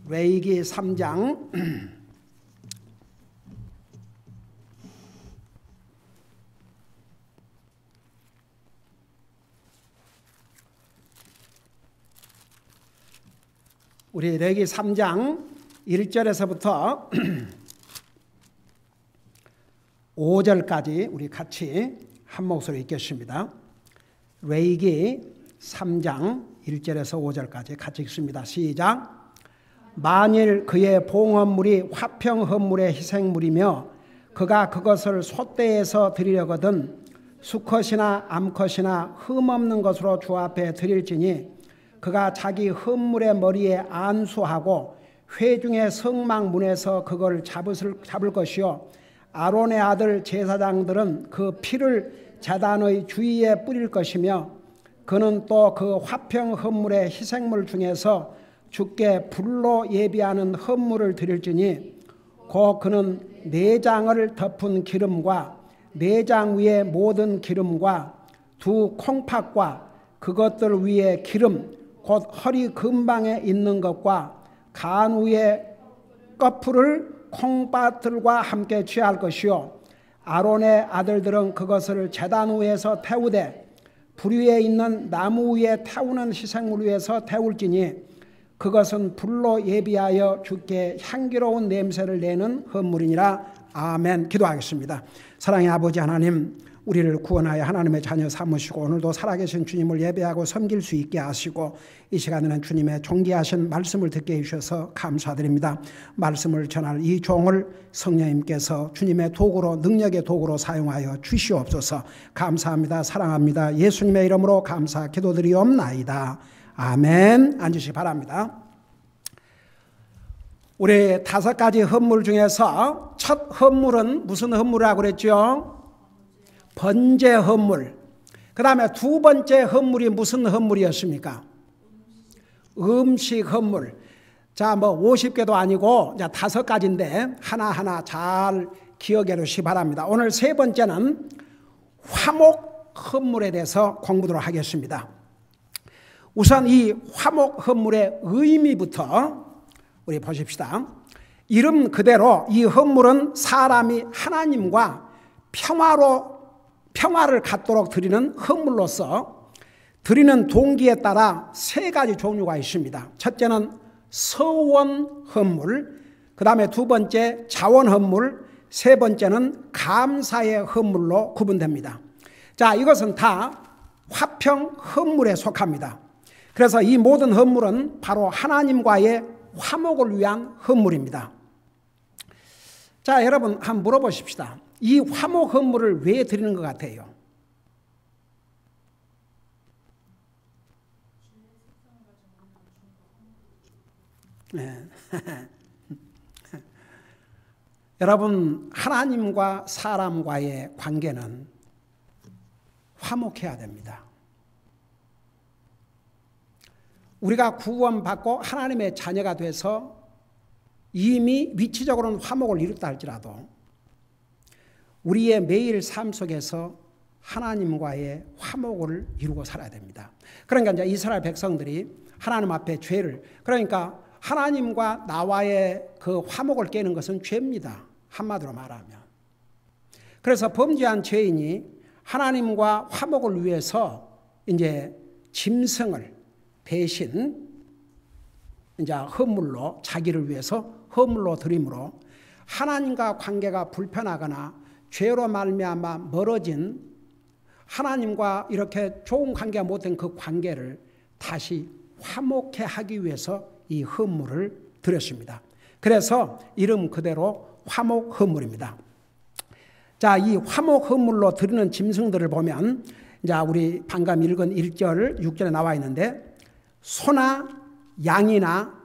레위기 3장 우리 레위기 3장 1절에서부터 5절까지 우리 같이 한 목소리 읽겠습니다. 레위기 3장 1절에서 5절까지 같이 읽습니다. 시작. 만일 그의 봉헌물이 화평 헌물의 희생물이며 그가 그것을 솥대에서 드리려거든 수컷이나 암컷이나 흠없는 것으로 주 앞에 드릴지니 그가 자기 헌물의 머리에 안수하고 회중의 성막문에서 그걸 잡을 것이요 아론의 아들 제사장들은 그 피를 제단의 주위에 뿌릴 것이며 그는 또 그 화평 헌물의 희생물 중에서 주께 불로 예비하는 헌물을 드릴지니 곧 그는 내장을 덮은 기름과 내장 위에 모든 기름과 두 콩팥과 그것들 위에 기름 곧 허리 근방에 있는 것과 간 위에 꺼풀을 콩팥들과 함께 취할 것이요 아론의 아들들은 그것을 제단 위에서 태우되 불 위에 있는 나무 위에 태우는 희생물 위에서 태울지니 그것은 불로 예비하여 주께 향기로운 냄새를 내는 헌물이니라. 아멘. 기도하겠습니다. 사랑의 아버지 하나님, 우리를 구원하여 하나님의 자녀 삼으시고 오늘도 살아계신 주님을 예배하고 섬길 수 있게 하시고 이 시간에는 주님의 존귀하신 말씀을 듣게 해주셔서 감사드립니다. 말씀을 전할 이 종을 성령님께서 주님의 도구로, 능력의 도구로 사용하여 주시옵소서. 감사합니다. 사랑합니다. 예수님의 이름으로 감사 기도드리옵나이다. 아멘. 앉으시기 바랍니다. 우리 5가지 헌물 중에서 첫 헌물은 무슨 헌물이라고 그랬죠? 번제 헌물. 그 다음에 두 번째 헌물이 무슨 헌물이었습니까? 음식 헌물. 자, 50개도 아니고 5가지인데 하나하나 잘 기억해 두시기 바랍니다. 오늘 세 번째는 화목 헌물에 대해서 공부하도록 하겠습니다. 우선 이 화목 헌물의 의미부터 우리 보십시다. 이름 그대로 이 헌물은 사람이 하나님과 평화를 갖도록 드리는 헌물로서 드리는 동기에 따라 3가지 종류가 있습니다. 첫째는 서원 헌물, 그 다음에 두 번째 자원 헌물, 세 번째는 감사의 헌물로 구분됩니다. 자, 이것은 다 화평 헌물에 속합니다. 그래서 이 모든 헌물은 바로 하나님과의 화목을 위한 헌물입니다. 자, 여러분 한번 물어보십시다. 이 화목 헌물을 왜 드리는 것 같아요? 네. 여러분, 하나님과 사람과의 관계는 화목해야 됩니다. 우리가 구원받고 하나님의 자녀가 돼서 이미 위치적으로는 화목을 이뤘다 할지라도 우리의 매일 삶 속에서 하나님과의 화목을 이루고 살아야 됩니다. 그러니까 이제 이스라엘 백성들이 하나님 앞에 죄를, 그러니까 하나님과 나와의 그 화목을 깨는 것은 죄입니다. 한마디로 말하면. 그래서 범죄한 죄인이 하나님과 화목을 위해서 이제 짐승을 대신 이제 헌물로 자기를 위해서 헌물로 드림으로 하나님과 관계가 불편하거나 죄로 말미암아 멀어진 하나님과 이렇게 좋은 관계가 못된 그 관계를 다시 화목해 하기 위해서 이 헌물을 드렸습니다. 그래서 이름 그대로 화목 헌물입니다. 자, 이 화목 헌물로 드리는 짐승들을 보면 이제 우리 방금 읽은 1절, 6절에 나와 있는데 소나 양이나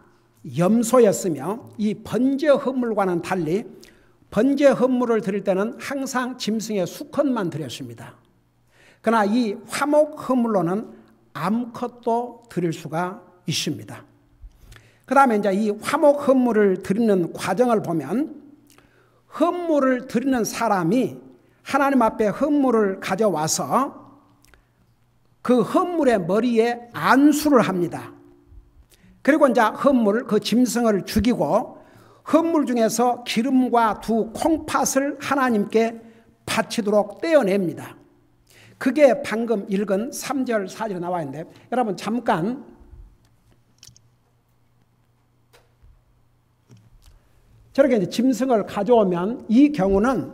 염소였으며 이 번제 헌물과는 달리 번제 헌물을 드릴 때는 항상 짐승의 수컷만 드렸습니다. 그러나 이 화목 헌물로는 암컷도 드릴 수가 있습니다. 그 다음에 이제 이 화목 헌물을 드리는 과정을 보면 헌물을 드리는 사람이 하나님 앞에 헌물을 가져와서 그 헌물의 머리에 안수를 합니다. 그리고 이제 헌물, 그 짐승을 죽이고 헌물 중에서 기름과 두 콩팥을 하나님께 바치도록 떼어냅니다. 그게 방금 읽은 3절, 4절에 나와 있는데, 여러분 잠깐 저렇게 이제 짐승을 가져오면, 이 경우는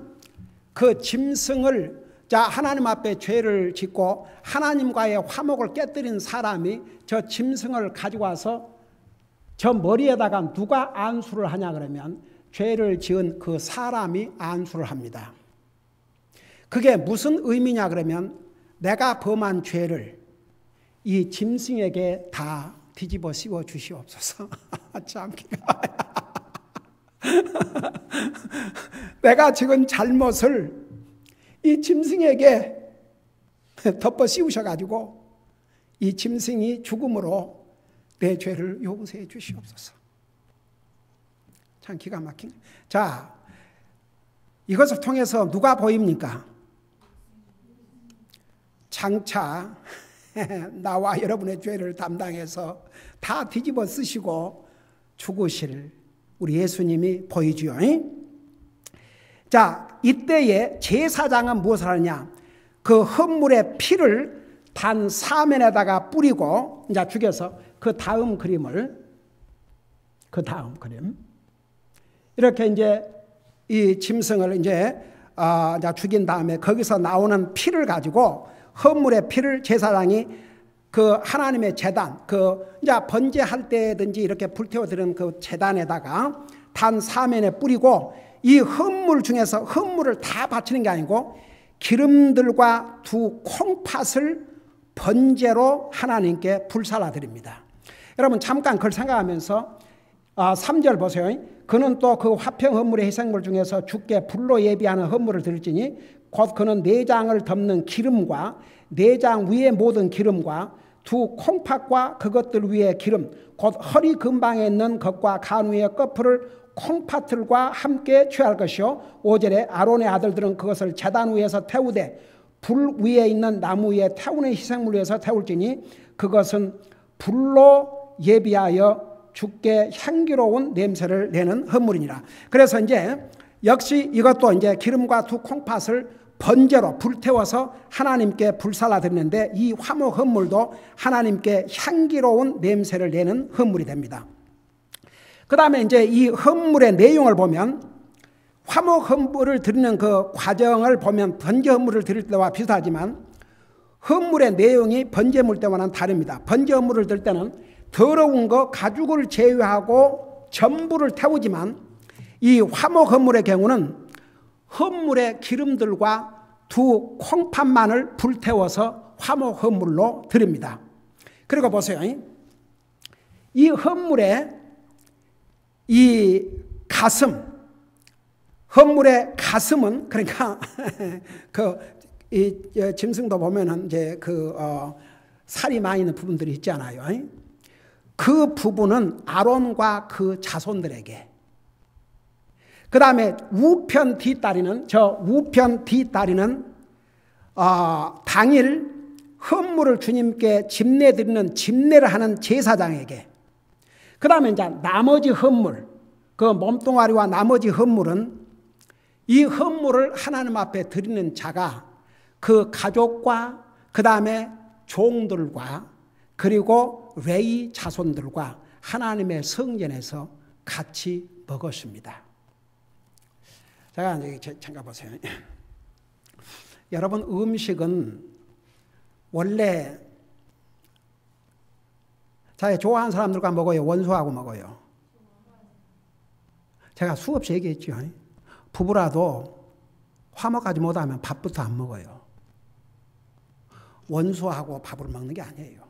그 짐승을 하나님 앞에 죄를 짓고 하나님과의 화목을 깨뜨린 사람이 저 짐승을 가지고 와서 저 머리에다가 누가 안수를 하냐 그러면 죄를 지은 그 사람이 안수를 합니다. 그게 무슨 의미냐 그러면 내가 범한 죄를 이 짐승에게 다 뒤집어 씌워 주시옵소서. 참 내가 지은 잘못을 이 짐승에게 덮어 씌우셔가지고 이 짐승이 죽음으로 내 죄를 용서해 주시옵소서. 참 기가 막힌. 자, 이것을 통해서 누가 보입니까? 장차 나와 여러분의 죄를 담당해서 다 뒤집어 쓰시고 죽으실 우리 예수님이 보이지요. 자, 이때에 제사장은 무엇을 하느냐? 그 헌물의 피를 단 사면에다가 뿌리고 이제 죽여서 그 다음 그림 이렇게 이제 이 짐승을 이제 죽인 다음에 거기서 나오는 피를 가지고 헌물의 피를 제사장이 그 하나님의 제단, 그 이제 번제할 때든지 이렇게 불태워 드리는 그 제단에다가 단 사면에 뿌리고 이 헌물 중에서 헌물을 다 바치는 게 아니고 기름들과 두 콩팥을 번제로 하나님께 불살라 드립니다. 여러분 잠깐 그걸 생각하면서 3절 보세요. 그는 또 그 화평 헌물의 희생물 중에서 주께 불로 예비하는 헌물을 드릴지니 곧 그는 내장을 덮는 기름과 내장 위의 모든 기름과 두 콩팥과 그것들 위에 기름 곧 허리 근방에 있는 것과 간 위의 꺼풀을 콩팥들과 함께 취할 것이요 5절에 아론의 아들들은 그것을 제단 위에서 태우되 불 위에 있는 나무 위에 태우는 희생물 위에서 태울지니 그것은 불로 예비하여 주께 향기로운 냄새를 내는 헌물이니라. 그래서 이제 역시 이것도 이제 기름과 두 콩팥을 번제로 불태워서 하나님께 불살라 드리는데 이 화목 헌물도 하나님께 향기로운 냄새를 내는 헌물이 됩니다. 그 다음에 이제 이 헌물의 내용을 보면 화목 헌물을 드리는 그 과정을 보면 번제 헌물을 드릴 때와 비슷하지만 헌물의 내용이 번제물 때와는 다릅니다. 번제 헌물을 드릴 때는 더러운 거 가죽을 제외하고 전부를 태우지만 이 화목 헌물의 경우는 헌물의 기름들과 두 콩팥만을 불태워서 화목 헌물로 드립니다. 그리고 보세요. 이 헌물의 이 가슴, 헌물의 가슴은 그러니까 이 짐승도 보면은 이제 살이 많이 있는 부분들이 있잖아요. 그 부분은 아론과 그 자손들에게. 그 다음에 우편 뒷다리는 당일 헌물을 주님께 집내드리는 집내를 하는 제사장에게. 그 다음에 이제 나머지 헌물, 그 몸뚱아리와 나머지 헌물은 이 헌물을 하나님 앞에 드리는 자가 그 가족과 그 다음에 종들과 그리고 레위 자손들과 하나님의 성전에서 같이 먹었습니다. 자, 이제 잠깐 보세요. 여러분 음식은 원래 자기 좋아하는 사람들과 먹어요? 원수하고 먹어요? 제가 수없이 얘기했죠. 부부라도 화목하지 못하면 밥부터 안 먹어요. 원수하고 밥을 먹는 게 아니에요.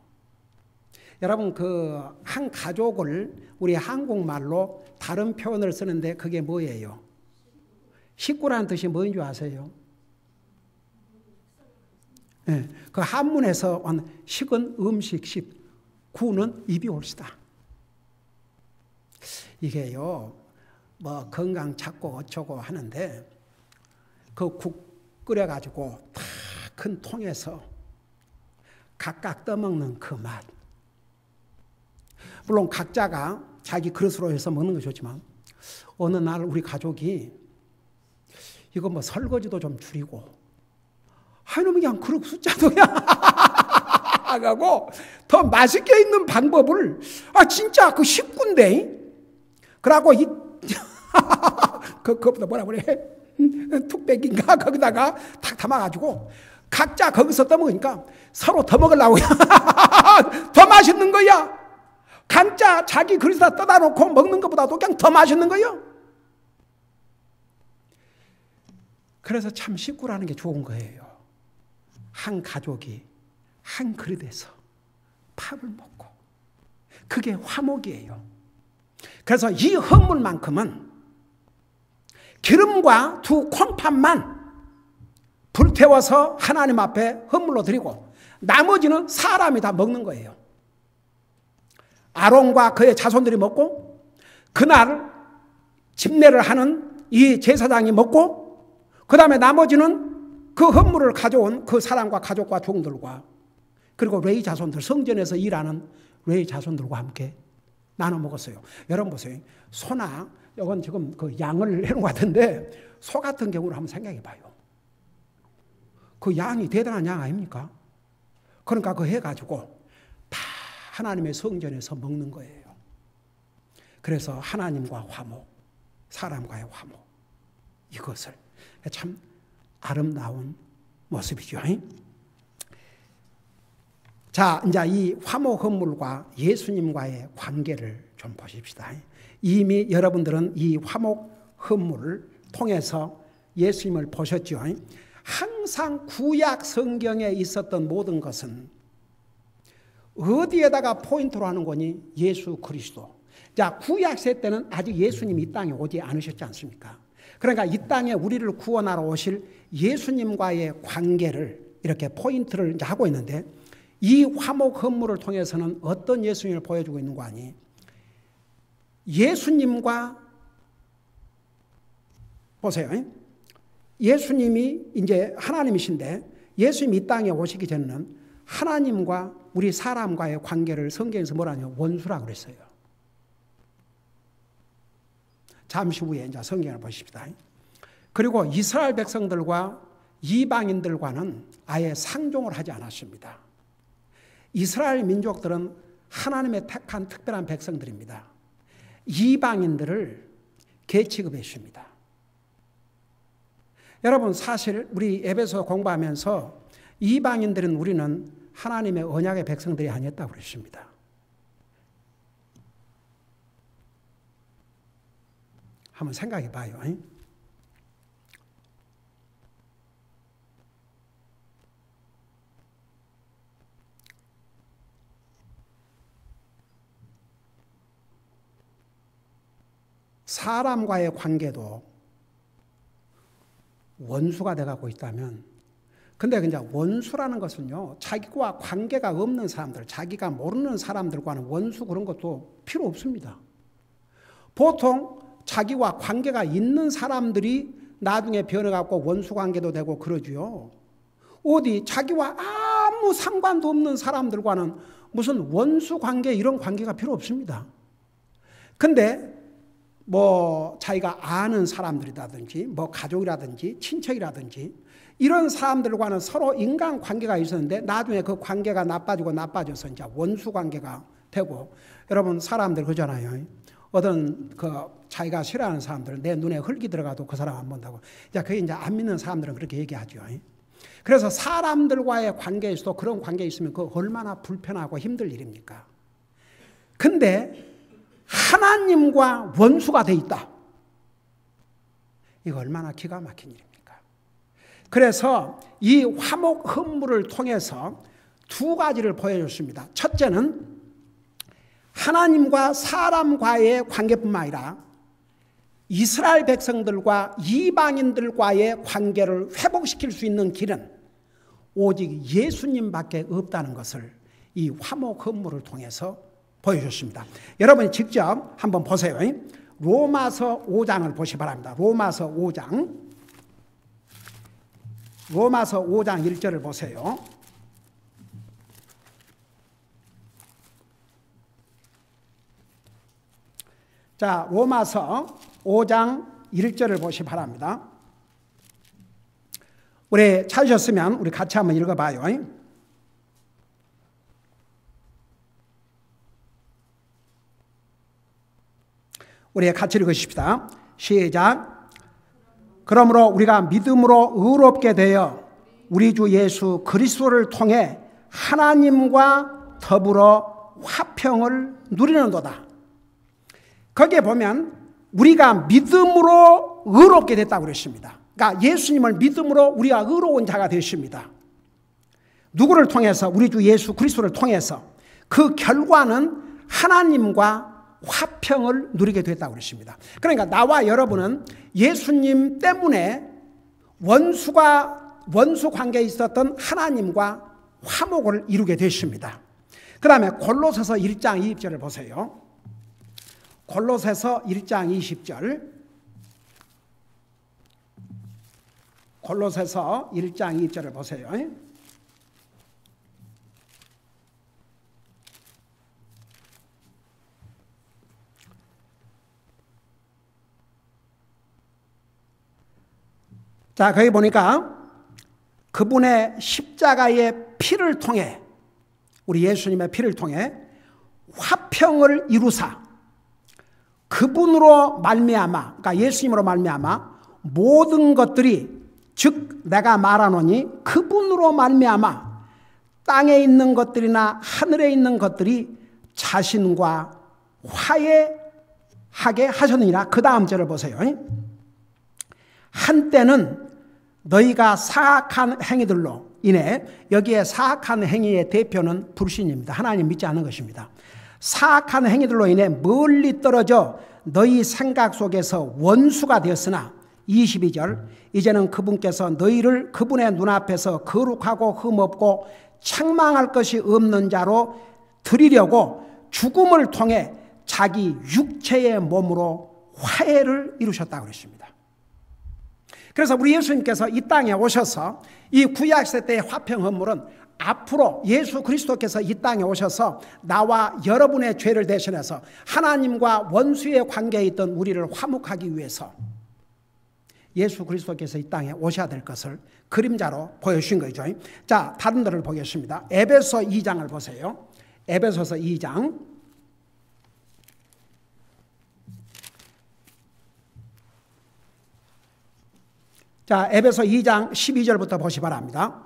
여러분 한 가족을 우리 한국말로 다른 표현을 쓰는데 그게 뭐예요? 식구라는 뜻이 뭐인 줄 아세요? 네, 그 한문에서 온 식은 음식, 구는 입이 옳시다. 이게요, 뭐 건강 찾고 어쩌고 하는데 그 국 끓여가지고 다 큰 통에서 각각 떠먹는 그 맛. 물론 각자가 자기 그릇으로 해서 먹는 것이 좋지만 어느 날 우리 가족이 이거 뭐 설거지도 좀 줄이고 하여놈 그냥 그릇 숫자도 그냥 하고 더 맛있게 있는 방법을 진짜 그 식구인데 그러고 그것보다 뭐라 그래 툭배기인가 거기다가 탁 담아가지고 각자 거기서 떠먹으니까 서로 더 먹으려고 더 맛있는 거야. 각자 자기 그릇에다 떠다 놓고 먹는 것보다도 그냥 더 맛있는 거예요. 그래서 참 식구라는 게 좋은 거예요. 한 가족이 한 그릇에서 밥을 먹고 그게 화목이에요. 그래서 이 헌물만큼은 기름과 두 콩팥만 불태워서 하나님 앞에 헌물로 드리고 나머지는 사람이 다 먹는 거예요. 아론과 그의 자손들이 먹고 그날 집례를 하는 이 제사장이 먹고 그 다음에 나머지는 그 헌물을 가져온 그 사람과 가족과 종들과 그리고 레위 자손들, 성전에서 일하는 레위 자손들과 함께 나눠 먹었어요. 여러분 보세요. 소나 이건 지금 그 양을 해놓은 것 같은데 소 같은 경우를 한번 생각해 봐요. 그 양이 대단한 양 아닙니까? 그러니까 그 해가지고 다 하나님의 성전에서 먹는 거예요. 그래서 하나님과 화목, 사람과의 화목, 이것을 참 아름다운 모습이죠. 자, 이제 이 화목 헌물과 예수님과의 관계를 좀 보십시다. 이미 여러분들은 이 화목 헌물을 통해서 예수님을 보셨죠. 항상 구약 성경에 있었던 모든 것은 어디에다가 포인트로 하는 거니? 예수 그리스도. 자, 구약 시대 때는 아직 예수님이 이 땅에 오지 않으셨지 않습니까? 그러니까 이 땅에 우리를 구원하러 오실 예수님과의 관계를 이렇게 포인트를 이제 하고 있는데 이 화목 헌물을 통해서는 어떤 예수님을 보여주고 있는 거 아니? 예수님과 보세요. 예수님이 이제 하나님이신데 예수님이 이 땅에 오시기 전에는 하나님과 우리 사람과의 관계를 성경에서 뭐라냐? 원수라고 그랬어요. 잠시 후에 이제 성경을 보십시다. 그리고 이스라엘 백성들과 이방인들과는 아예 상종을 하지 않았습니다. 이스라엘 민족들은 하나님의 택한 특별한 백성들입니다. 이방인들을 계취급했습니다. 여러분 사실 우리 에베소 공부하면서 이방인들은 우리는 하나님의 언약의 백성들이 아니었다고 그랬습니다. 한번 생각해 봐요. 사람과의 관계도 원수가 돼가고 있다면, 근데 이제 원수라는 것은요, 자기와 관계가 없는 사람들, 자기가 모르는 사람들과는 원수 그런 것도 필요 없습니다. 보통 자기와 관계가 있는 사람들이 나중에 변해갖고 원수 관계도 되고 그러지요. 어디 자기와 아무 상관도 없는 사람들과는 무슨 원수 관계 이런 관계가 필요 없습니다. 근데 뭐 자기가 아는 사람들이라든지 뭐 가족이라든지 친척이라든지 이런 사람들과는 서로 인간 관계가 있었는데 나중에 그 관계가 나빠져서 이제 원수 관계가 되고, 여러분 사람들 그러잖아요. 어떤 그 자기가 싫어하는 사람들은 내 눈에 흙이 들어가도 그 사람 안 본다고. 그게 이제 안 믿는 사람들은 그렇게 얘기하죠. 그래서 사람들과의 관계에서도 그런 관계 있으면 그 얼마나 불편하고 힘들 일입니까? 근데 하나님과 원수가 돼 있다. 이거 얼마나 기가 막힌 일입니까? 그래서 이 화목 헌물을 통해서 두 가지를 보여줬습니다. 첫째는 하나님과 사람과의 관계뿐만 아니라 이스라엘 백성들과 이방인들과의 관계를 회복시킬 수 있는 길은 오직 예수님밖에 없다는 것을 이 화목 헌물을 통해서 보여줬습니다. 여러분이 직접 한번 보세요. 로마서 5장을 보시기 바랍니다. 로마서 5장 1절을 보세요. 자, 로마서 5장 1절을 보시 바랍니다. 우리 찾으셨으면 우리 같이 한번 읽어봐요. 우리 같이 읽으십시다. 시작. 그러므로 우리가 믿음으로 의롭게 되어 우리 주 예수 그리스도를 통해 하나님과 더불어 화평을 누리는도다. 거기에 보면 우리가 믿음으로 의롭게 됐다고 그랬습니다. 그러니까 예수님을 믿음으로 우리가 의로운 자가 되십니다. 누구를 통해서? 우리 주 예수 그리스도를 통해서. 그 결과는 하나님과 화평을 누리게 됐다고 그랬습니다. 그러니까 나와 여러분은 예수님 때문에 원수 관계에 있었던 하나님과 화목을 이루게 되십니다. 그 다음에 골로새서 1장 20절을 보세요. 골로새서 1장 20절. 골로새서 1장 20절을 보세요. 자, 거기 보니까 그분의 십자가의 피를 통해, 우리 예수님의 피를 통해 화평을 이루사 그분으로 말미암아, 그러니까 예수님으로 말미암아 모든 것들이, 즉 내가 말하노니 그분으로 말미암아 땅에 있는 것들이나 하늘에 있는 것들이 자신과 화해하게 하셨느니라. 그 다음 절을 보세요. 한때는 너희가 사악한 행위들로 인해, 여기에 사악한 행위의 대표는 불신입니다. 하나님 믿지 않는 것입니다. 사악한 행위들로 인해 멀리 떨어져 너희 생각 속에서 원수가 되었으나 22절 이제는 그분께서 너희를 그분의 눈앞에서 거룩하고 흠없고 책망할 것이 없는 자로 드리려고 죽음을 통해 자기 육체의 몸으로 화해를 이루셨다고 그랬습니다. 그래서 우리 예수님께서 이 땅에 오셔서 이 구약시대 때의 화평 헌물은 앞으로 예수 그리스도께서 이 땅에 오셔서 나와 여러분의 죄를 대신해서 하나님과 원수의 관계에 있던 우리를 화목하기 위해서 예수 그리스도께서 이 땅에 오셔야 될 것을 그림자로 보여주신 거죠. 자, 다른 데를 보겠습니다. 에베소 2장을 보세요. 에베소서 2장. 자, 에베소 2장 12절부터 보시 바랍니다.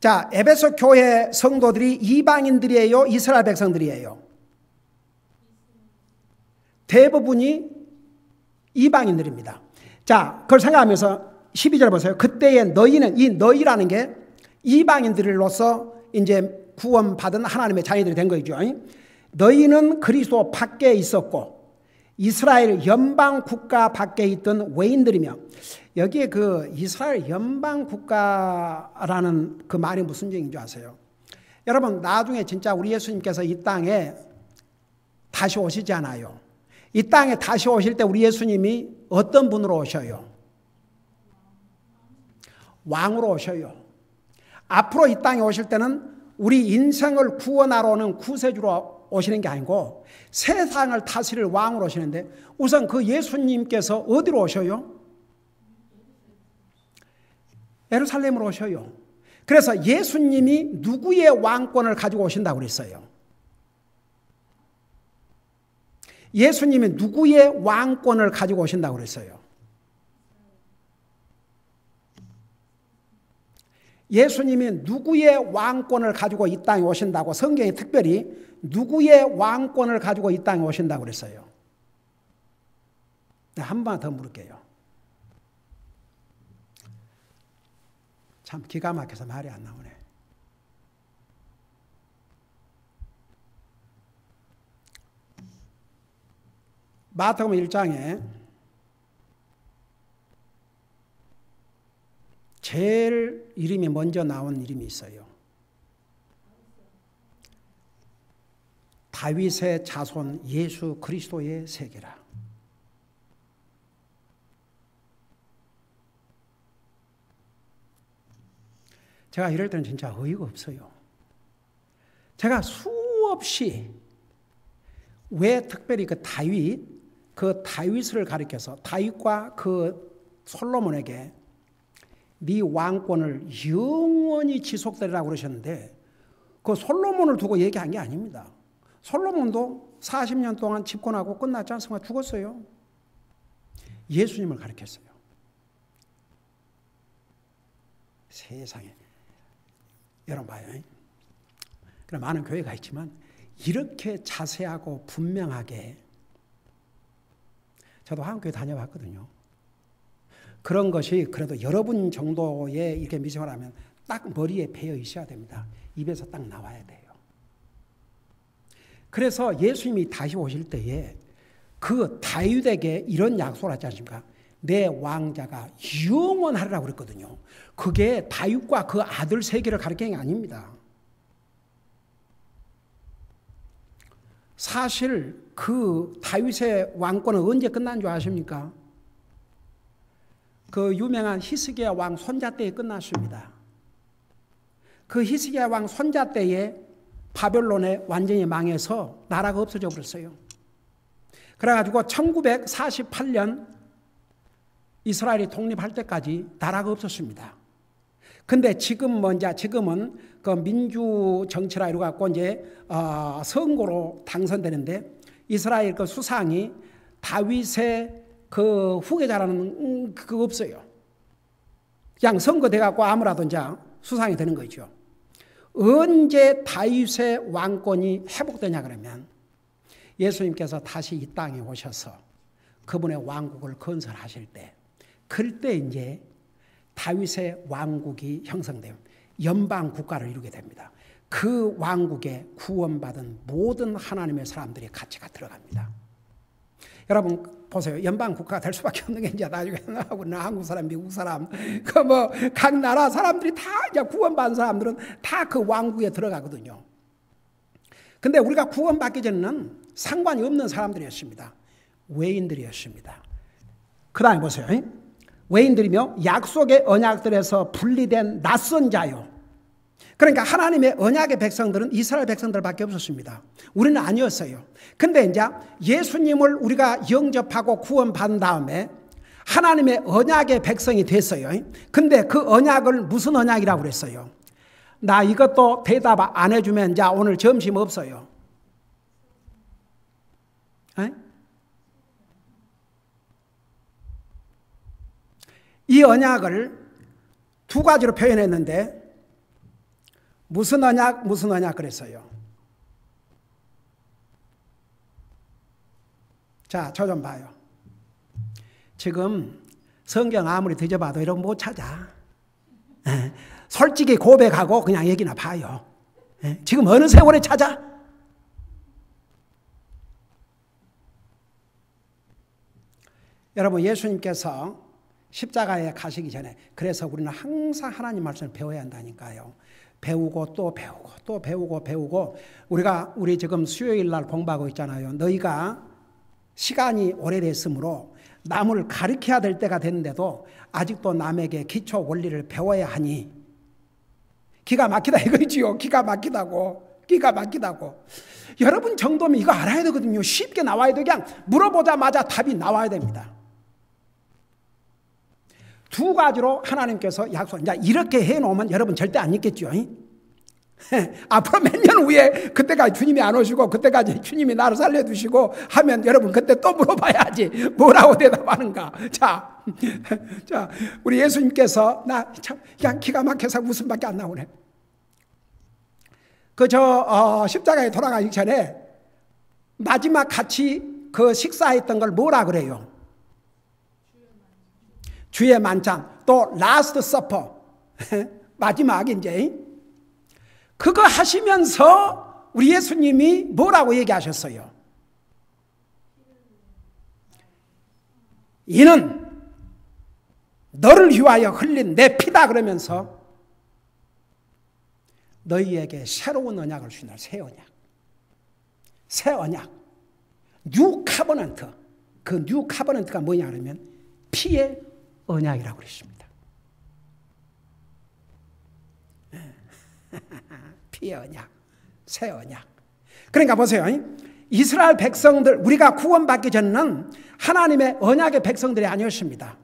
자, 에베소 교회 성도들이 이방인들이에요? 이스라엘 백성들이에요? 대부분이 이방인들입니다. 자, 그걸 생각하면서 12절 보세요. 그때에 너희는, 이 너희라는 게 이방인들로서 이제 구원받은 하나님의 자녀들이 된 거죠. 너희는 그리스도 밖에 있었고 이스라엘 연방 국가 밖에 있던 외인들이며, 여기에 그 이스라엘 연방 국가라는 그 말이 무슨 얘기인 줄 아세요? 여러분, 나중에 진짜 우리 예수님께서 이 땅에 다시 오시지 않아요. 이 땅에 다시 오실 때 우리 예수님이 어떤 분으로 오셔요? 왕으로 오셔요. 앞으로 이 땅에 오실 때는 우리 인생을 구원하러 오는 구세주로 오시는 게 아니고 세상을 다스릴 왕으로 오시는데, 우선 그 예수님께서 어디로 오셔요? 예루살렘으로 오셔요. 그래서 예수님이 누구의 왕권을 가지고 오신다고 그랬어요? 예수님이 누구의 왕권을 가지고 오신다고 그랬어요? 예수님이 누구의 왕권을 가지고 이 땅에 오신다고, 성경에 특별히 누구의 왕권을 가지고 이 땅에 오신다고 그랬어요? 네, 한 번 더 물을게요. 참 기가 막혀서 말이 안 나오네. 마태복음 1장에 제일 이름이 먼저 나온 이름이 있어요. 다윗의 자손 예수 그리스도의 세계라. 제가 이럴 때는 진짜 어이가 없어요. 제가 수없이 왜 특별히 그 다윗을 가리켜서 다윗과 그 솔로몬에게 네 왕권을 영원히 지속되리라고 그러셨는데 그 솔로몬을 두고 얘기한 게 아닙니다. 솔로몬도 40년 동안 집권하고 끝났지 않습니까? 죽었어요. 예수님을 가리켰어요. 세상에. 여러분 봐요. 그럼 많은 교회가 있지만 이렇게 자세하고 분명하게 저도 한국교회 다녀봤거든요. 그런 것이 그래도 여러분 정도의 이렇게 미션을 하면 딱 머리에 배어 있어야 됩니다. 입에서 딱 나와야 돼요. 그래서 예수님이 다시 오실 때에 그 다윗에게 이런 약속을 하지 않습니까? 내 왕자가 영원하리라고 그랬거든요. 그게 다윗과 그 아들 세계를 가리키는 게 아닙니다. 사실 그 다윗의 왕권은 언제 끝난 줄 아십니까? 그 유명한 히스기야 왕 손자 때에 끝났습니다. 그 히스기야 왕 손자 때에 바벨론에 완전히 망해서 나라가 없어져 버렸어요. 그래가지고 1948년 이스라엘이 독립할 때까지 나라가 없었습니다. 근데 지금은 그 민주 정치라 이러고 갖고 이제 선거로 당선되는데 이스라엘 그 수상이 다윗의 그 후계자라는 그거 없어요. 그냥 선거돼 갖고 아무라도 이제 수상이 되는 거죠. 언제 다윗의 왕권이 회복되냐 그러면 예수님께서 다시 이 땅에 오셔서 그분의 왕국을 건설하실 때 그때 이제 다윗의 왕국이 형성돼요. 연방 국가를 이루게 됩니다. 그 왕국에 구원받은 모든 하나님의 사람들이 같이 들어갑니다. 여러분 보세요. 연방 국가가 될 수밖에 없는 게 이제 나중에 나 한국 사람, 미국 사람, 그 뭐 각 나라 사람들이 다 이제 구원받은 사람들은 다 그 왕국에 들어가거든요. 근데 우리가 구원받기 전에는 상관이 없는 사람들이었습니다. 외인들이었습니다. 그 다음에 보세요. 외인들이며 약속의 언약들에서 분리된 낯선 자요. 그러니까 하나님의 언약의 백성들은 이스라엘 백성들밖에 없었습니다. 우리는 아니었어요. 근데 이제 예수님을 우리가 영접하고 구원받은 다음에 하나님의 언약의 백성이 됐어요. 근데 그 언약을 무슨 언약이라고 그랬어요? 나 이것도 대답 안 해주면 이제 오늘 점심 없어요. 이 언약을 두 가지로 표현했는데 무슨 언약 그랬어요. 자, 저 좀 봐요. 지금 성경 아무리 뒤져봐도 이런 거 못 찾아. 솔직히 고백하고 그냥 얘기나 봐요. 지금 어느 세월에 찾아? 여러분 예수님께서 십자가에 가시기 전에 그래서 우리는 항상 하나님 말씀을 배워야 한다니까요. 배우고 또 배우고 또 배우고 우리 지금 수요일 날 공부하고 있잖아요. 너희가 시간이 오래됐으므로 남을 가르쳐야 될 때가 됐는데도 아직도 남에게 기초 원리를 배워야 하니 기가 막히다 이거지요. 기가 막히다고. 여러분 정도면 이거 알아야 되거든요. 쉽게 나와야 돼. 그냥 물어보자마자 답이 나와야 됩니다. 두 가지로 하나님께서 약속. 이제 이렇게 해놓으면 여러분 절대 안 잊겠죠. 앞으로 몇 년 후에 그때까지 주님이 안 오시고 그때까지 주님이 나를 살려두시고 하면 여러분 그때 또 물어봐야지 뭐라고 대답하는가. 자 우리 예수님께서 나 참 그냥 기가 막혀서 웃음밖에 안 나오네. 십자가에 돌아가기 전에 마지막 같이 그 식사했던 걸 뭐라 그래요? 주의 만찬, 또 라스트 서퍼 마지막 이제 그거 하시면서 우리 예수님이 뭐라고 얘기하셨어요? 이는 너를 위하여 흘린 내 피다 그러면서 너희에게 새로운 언약을 주시나. 새 언약 뉴 카버넌트. 그 뉴 카버넌트가 뭐냐 그러면 피의 언약이라고 그랬습니다. 피의 언약, 새 언약. 그러니까 보세요. 이스라엘 백성들, 우리가 구원받기 전에는 하나님의 언약의 백성들이 아니었습니다.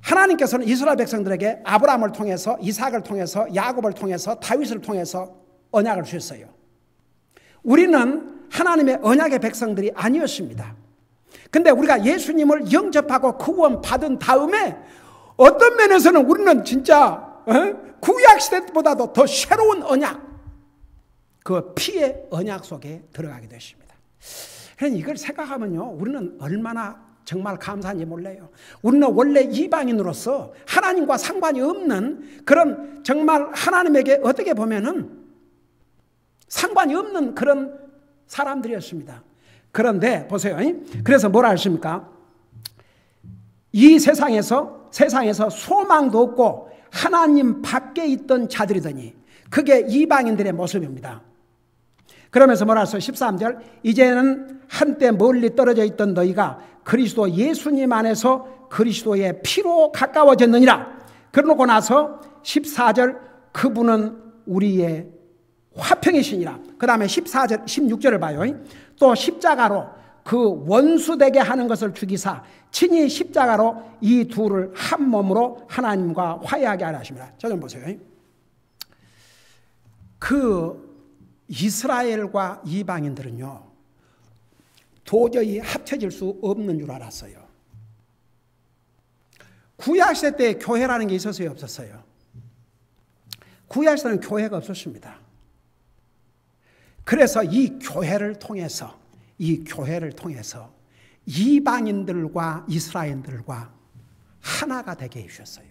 하나님께서는 이스라엘 백성들에게 아브라함을 통해서, 이삭을 통해서, 야곱을 통해서, 다윗을 통해서 언약을 주셨어요. 우리는 하나님의 언약의 백성들이 아니었습니다. 근데 우리가 예수님을 영접하고 구원받은 다음에 어떤 면에서는 우리는 진짜 구약시대보다도 더 새로운 언약, 그 피의 언약 속에 들어가게 됐습니다. 그러니 이걸 생각하면요, 우리는 얼마나 정말 감사한지 몰라요. 우리는 원래 이방인으로서 하나님과 상관이 없는 그런, 정말 하나님에게 어떻게 보면은 상관이 없는 그런 사람들이었습니다. 그런데 보세요. 그래서 뭐라 하십니까? 이 세상에서 소망도 없고 하나님 밖에 있던 자들이더니, 그게 이방인들의 모습입니다. 그러면서 뭐라 했어요? 13절, 이제는 한때 멀리 떨어져 있던 너희가 그리스도 예수님 안에서 그리스도의 피로 가까워졌느니라. 그러고 나서 14절, 그분은 우리의 화평이시니라. 그 다음에 14절, 16절을 봐요. 또 십자가로 그 원수되게 하는 것을 죽이사 친히 십자가로 이 둘을 한 몸으로 하나님과 화해하게 하려 하십니다. 자, 좀 보세요. 그 이스라엘과 이방인들은요, 도저히 합쳐질 수 없는 줄 알았어요. 구약시대 때 교회라는 게 있었어요, 없었어요? 구약시대는 교회가 없었습니다. 그래서 이 교회를 통해서 이방인들과 이스라엘들과 하나가 되게 해주셨어요.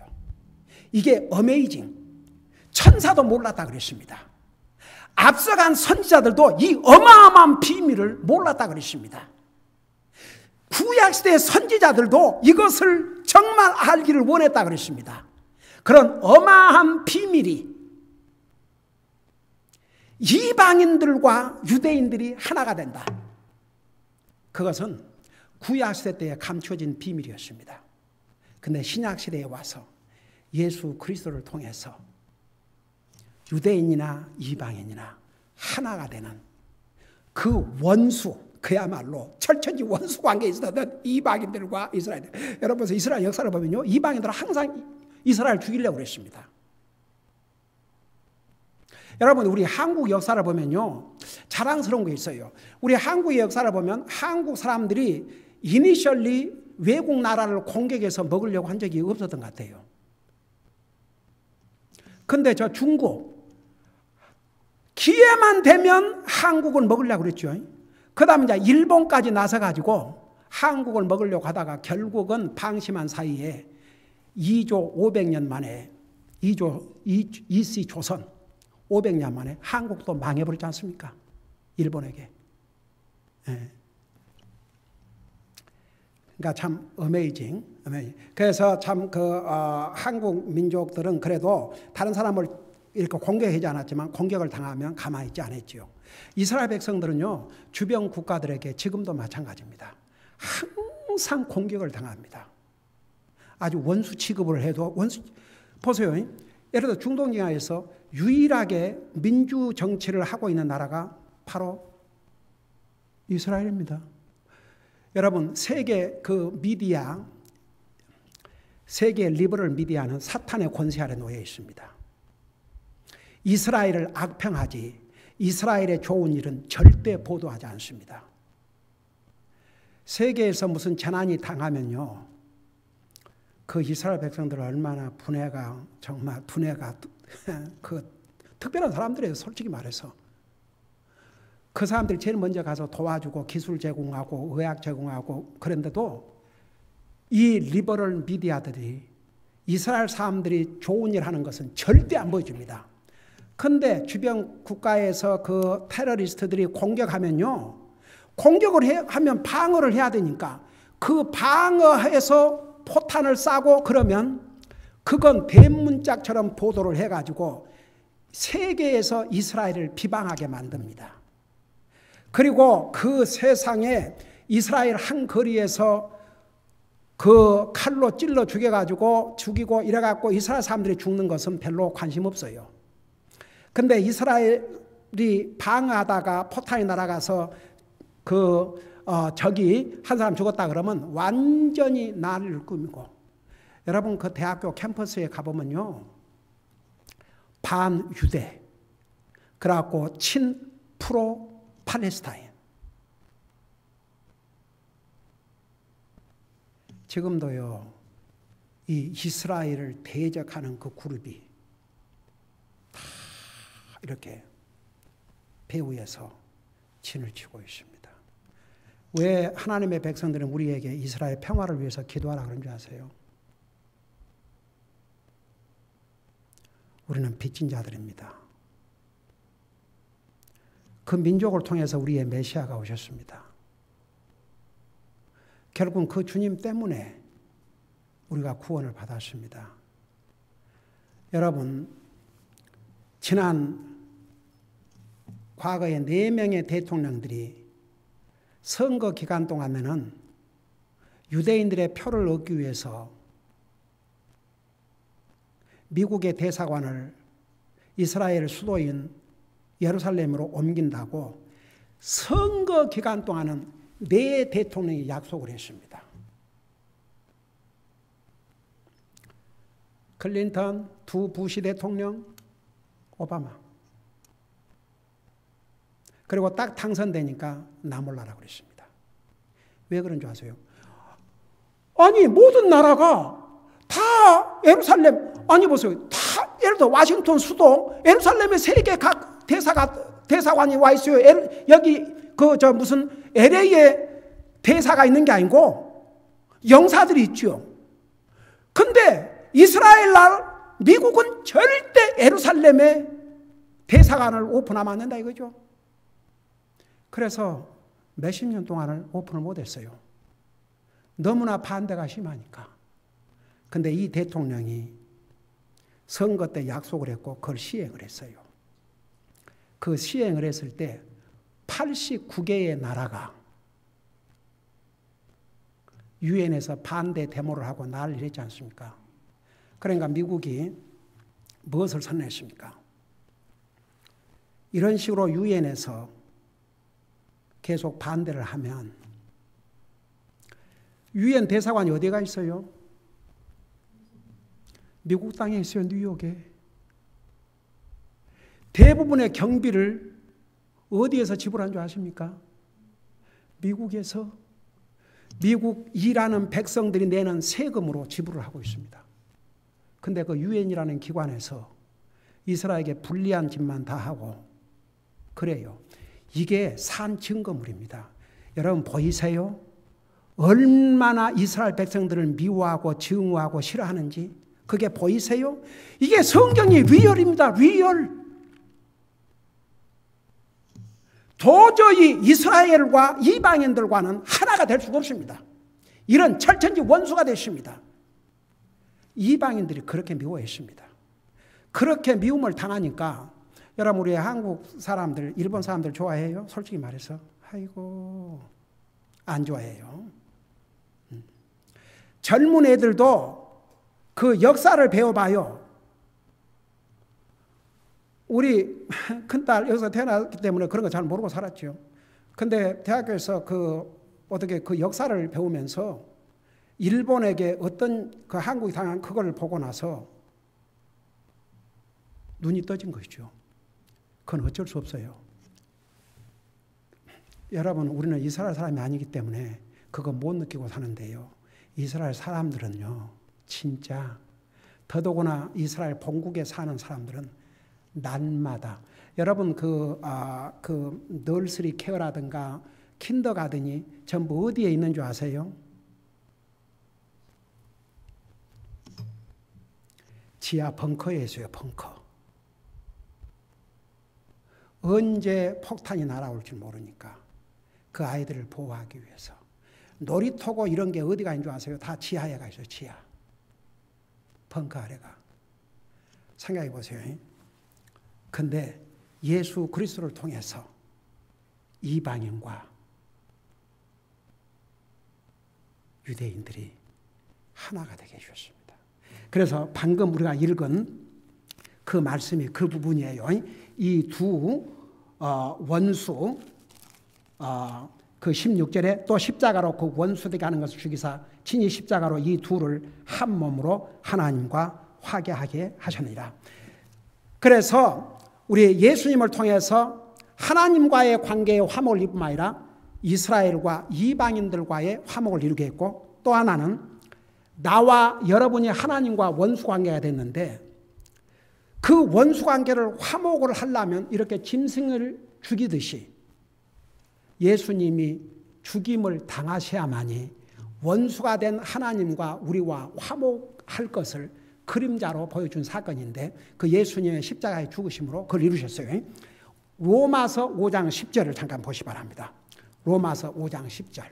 이게 어메이징, 천사도 몰랐다 그랬습니다. 앞서간 선지자들도 이 어마어마한 비밀을 몰랐다 그랬습니다. 구약시대의 선지자들도 이것을 정말 알기를 원했다 그랬습니다. 그런 어마어마한 비밀이 이방인들과 유대인들이 하나가 된다. 그것은 구약시대 때에 감춰진 비밀이었습니다. 그런데 신약시대에 와서 예수 그리스도를 통해서 유대인이나 이방인이나 하나가 되는 그 원수, 그야말로 철천지 원수 관계에 있었던 이방인들과 이스라엘들. 여러분, 이스라엘 역사를 보면요, 이방인들은 항상 이스라엘 죽이려고 그랬습니다. 여러분, 우리 한국 역사를 보면요, 자랑스러운 게 있어요. 우리 한국의 역사를 보면 한국 사람들이 이니셜리 외국 나라를 공격해서 먹으려고 한 적이 없었던 것 같아요. 근데 저 중국, 기회만 되면 한국을 먹으려고 그랬죠. 그 다음에 이제 일본까지 나서가지고 한국을 먹으려고 하다가 결국은 방심한 사이에 2조 500년 만에, 2시 조선 500년 만에 한국도 망해버렸지 않습니까? 일본에게. 예. 그러니까 참 어메이징. 그래서 참 한국 민족들은 그래도 다른 사람을 이렇게 공격하지 않았지만 공격을 당하면 가만히 있지 않았지요. 이스라엘 백성들은요, 주변 국가들에게 지금도 마찬가지입니다. 항상 공격을 당합니다. 아주 원수 취급을 해도 보세요. 예를 들어 중동지하에서 유일하게 민주 정치를 하고 있는 나라가 바로 이스라엘입니다. 여러분, 세계 미디어, 세계 리버럴 미디어는 사탄의 권세 아래 놓여 있습니다. 이스라엘을 악평하지 이스라엘의 좋은 일은 절대 보도하지 않습니다. 세계에서 무슨 재난이 당하면요, 그 이스라엘 백성들은 얼마나 정말 분해가 특별한 사람들이에요. 솔직히 말해서 그 사람들이 제일 먼저 가서 도와주고 기술 제공하고 의학 제공하고, 그런데도 이 리버럴 미디어들이 이스라엘 사람들이 좋은 일 하는 것은 절대 안 보여줍니다. 그런데 주변 국가에서 그 테러리스트들이 공격하면요, 공격을 하면 방어를 해야 되니까 그 방어해서 포탄을 쏴고 그러면 그건 대문짝처럼 보도를 해가지고 세계에서 이스라엘을 비방하게 만듭니다. 그리고 그 세상에 이스라엘 한 거리에서 그 칼로 찔러 죽이고 이래갖고 이스라엘 사람들이 죽는 것은 별로 관심 없어요. 근데 이스라엘이 방어하다가 포탄이 날아가서 적이 한 사람 죽었다 그러면 완전히 난리를 꾸미고, 여러분 그 대학교 캠퍼스에 가보면요, 반유대, 그래갖고 친프로 팔레스타인. 지금도요, 이 이스라엘을 대적하는 그 그룹이 다 이렇게 배 위에서 진을 치고 있습니다. 왜 하나님의 백성들은 우리에게 이스라엘 평화를 위해서 기도하라 그런 줄 아세요? 우리는 빚진 자들입니다. 그 민족을 통해서 우리의 메시아가 오셨습니다. 결국은 그 주님 때문에 우리가 구원을 받았습니다. 여러분, 지난 과거에 4명의 대통령들이 선거 기간 동안에는 유대인들의 표를 얻기 위해서 미국의 대사관을 이스라엘 수도인 예루살렘으로 옮긴다고 선거 기간 동안은 4 대통령이 약속을 했습니다. 클린턴, 2 부시 대통령, 오바마. 그리고 딱 당선되니까 나 몰라라 그랬습니다. 왜 그런 줄 아세요? 아니 모든 나라가 다 예루살렘, 아니 보세요, 다 예를 들어 와싱턴 수도 예루살렘에 세계 각 대사관이 와 있어요. 여기 무슨 LA에 대사가 있는 게 아니고 영사들이 있죠. 근데 이스라엘 나라, 미국은 절대 예루살렘에 대사관을 오픈하면 안 된다 이거죠. 그래서 몇십 년 동안을 오픈을 못했어요. 너무나 반대가 심하니까. 근데 이 대통령이 선거 때 약속을 했고 그걸 시행을 했어요. 그 시행을 했을 때 89개의 나라가 유엔에서 반대 데모를 하고 난리를 했지 않습니까? 그러니까 미국이 무엇을 선언했습니까? 이런 식으로 유엔에서 계속 반대를 하면 유엔 대사관이 어디가 있어요? 미국 땅에 있어요. 뉴욕에. 대부분의 경비를 어디에서 지불한 줄 아십니까? 미국에서. 미국 일하는 백성들이 내는 세금으로 지불을 하고 있습니다. 근데 그 유엔이라는 기관에서 이스라엘에게 불리한 짓만 다 하고 그래요. 이게 산 증거물입니다. 여러분 보이세요? 얼마나 이스라엘 백성들을 미워하고 증오하고 싫어하는지 그게 보이세요? 이게 성경이 리얼입니다. 리얼. 도저히 이스라엘과 이방인들과는 하나가 될 수가 없습니다. 이런 철천지 원수가 됐습니다. 이방인들이 그렇게 미워했습니다. 그렇게 미움을 당하니까 여러분 우리 한국 사람들, 일본 사람들 좋아해요? 솔직히 말해서 아이고 안 좋아해요. 젊은 애들도 그 역사를 배워봐요. 우리 큰딸 여기서 태어났기 때문에 그런 거 잘 모르고 살았죠. 근데 대학교에서 어떻게 그 역사를 배우면서 일본에게 어떤 그 한국이 당한 그걸 보고 나서 눈이 떠진 것이죠. 그건 어쩔 수 없어요. 여러분 우리는 이스라엘 사람이 아니기 때문에 그거 못 느끼고 사는데요. 이스라엘 사람들은요. 진짜 더더구나 이스라엘 본국에 사는 사람들은 날마다 여러분 그 널스리 케어라든가 킨더가든이 전부 어디에 있는 줄 아세요? 지하 벙커에 있어요. 벙커. 언제 폭탄이 날아올지 모르니까 그 아이들을 보호하기 위해서. 놀이터고 이런 게 어디가 있는 줄 아세요? 다 지하에 가 있어요. 지하. 벙커 아래가. 생각해 보세요. 근데 예수 그리스도를 통해서 이방인과 유대인들이 하나가 되게 해주셨습니다. 그래서 방금 우리가 읽은 그 말씀이 그 부분이에요. 이 두 원수, 그 16절에 또 십자가로 그 원수되게 하는 것을 죽이사 친히 십자가로 이 둘을 한 몸으로 하나님과 화게하게 하셨느니라. 그래서 우리 예수님을 통해서 하나님과의 관계에 화목을 이룰 뿐만 아니라 이스라엘과 이방인들과의 화목을 이루게 했고, 또 하나는 나와 여러분이 하나님과 원수 관계가 됐는데 그 원수 관계를 화목을 하려면 이렇게 짐승을 죽이듯이 예수님이 죽임을 당하셔야만이 원수가 된 하나님과 우리와 화목할 것을 그림자로 보여준 사건인데, 그 예수님의 십자가의 죽으심으로 그걸 이루셨어요. 로마서 5장 10절을 잠깐 보시 바랍니다. 로마서 5장 10절.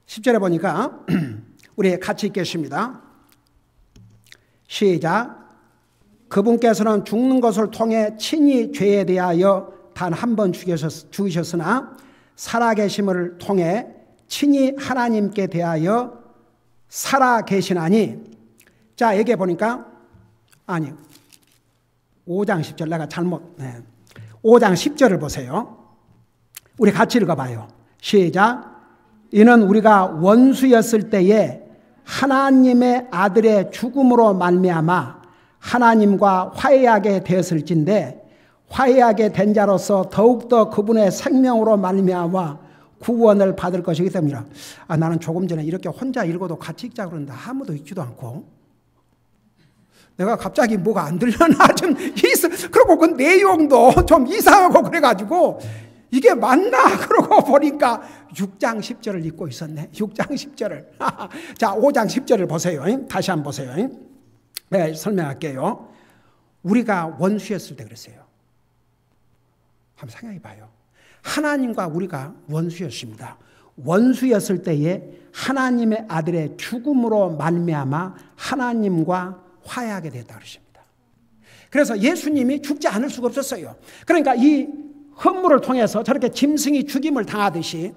(10절에) 보니까 우리 같이 읽겠습니다. 시작. 그분께서는 죽는 것을 통해 친히 죄에 대하여 단 한 번 죽으셨으나 살아계심을 통해 친히 하나님께 대하여 살아계시나니. 자, 여기에 보니까 5장 10절 내가 잘못 5장 10절을 보세요. 우리 같이 읽어봐요. 시작. 이는 우리가 원수였을 때에 하나님의 아들의 죽음으로 말미암아 하나님과 화해하게 되었을진데 화해하게 된 자로서 더욱더 그분의 생명으로 말미암아 구원을 받을 것이기 때문이라. 나는 조금 전에 이렇게 혼자 읽어도 같이 읽자 그러는데 아무도 읽지도 않고, 내가 갑자기 뭐가 안 들려나 좀 그리고 그 내용도 좀 이상하고 그래가지고 이게 맞나 그러고 보니까 6장 10절을 읽고 있었네. 6장 10절을. 자, 5장 10절을 보세요. 다시 한번 보세요. 네, 설명할게요. 우리가 원수였을 때 그랬어요. 한번 생각해 봐요. 하나님과 우리가 원수였습니다. 원수였을 때에 하나님의 아들의 죽음으로 말미암아 하나님과 화해하게 됐다 그러십니다. 그래서 예수님이 죽지 않을 수가 없었어요. 그러니까 이 헌물을 통해서 저렇게 짐승이 죽임을 당하듯이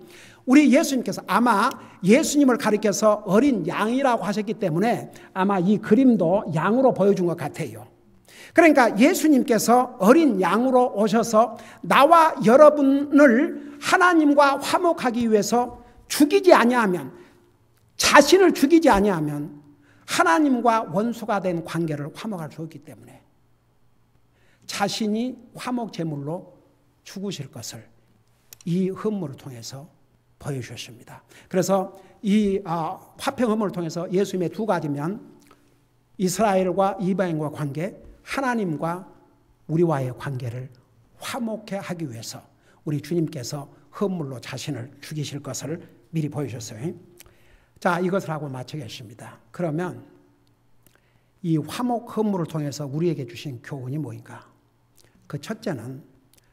우리 예수님께서 아마 예수님을 가리켜서 어린 양이라고 하셨기 때문에 아마 이 그림도 양으로 보여준 것 같아요. 그러니까 예수님께서 어린 양으로 오셔서 나와 여러분을 하나님과 화목하기 위해서 죽이지 아니하면, 자신을 죽이지 아니하면 하나님과 원수가 된 관계를 화목할 수 없기 때문에 자신이 화목 제물로 죽으실 것을 이 헌물을 통해서 보여주셨습니다. 그래서 이 화평 헌물을 통해서 예수님의 두 가지면 이스라엘과 이방인과 관계, 하나님과 우리와의 관계를 화목해 하기 위해서 우리 주님께서 헌물로 자신을 죽이실 것을 미리 보여주셨어요. 자, 이것을 하고 마치겠습니다. 그러면 이 화목 헌물을 통해서 우리에게 주신 교훈이 뭐인가? 그 첫째는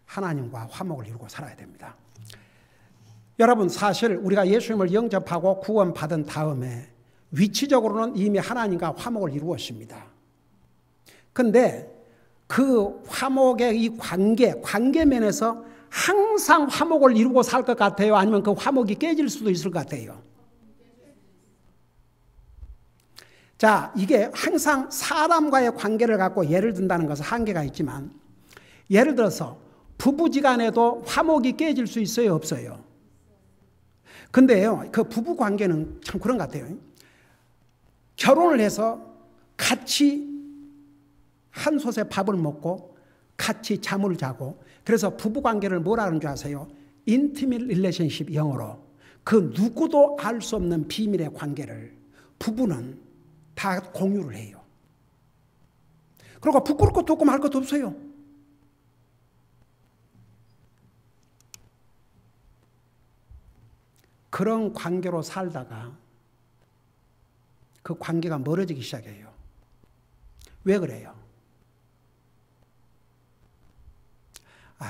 하나님과 화목을 이루고 살아야 됩니다. 여러분, 사실 우리가 예수님을 영접하고 구원받은 다음에 위치적으로는 이미 하나님과 화목을 이루었습니다. 그런데 그 화목의 이 관계면에서 항상 화목을 이루고 살 것 같아요? 아니면 그 화목이 깨질 수도 있을 것 같아요? 자, 이게 항상 사람과의 관계를 갖고 예를 든다는 것은 한계가 있지만, 예를 들어서 부부지간에도 화목이 깨질 수 있어요, 없어요? 근데요, 그 부부 관계는 참 그런 것 같아요. 결혼을 해서 같이 한 솥에 밥을 먹고 같이 잠을 자고, 그래서 부부 관계를 뭐라 하는 줄 아세요? 인티밋 릴레이션십, 영어로. 그 누구도 알 수 없는 비밀의 관계를 부부는 다 공유를 해요. 그러니까 부끄러울 것도 없고 말 것도 없어요. 그런 관계로 살다가 그 관계가 멀어지기 시작해요. 왜 그래요?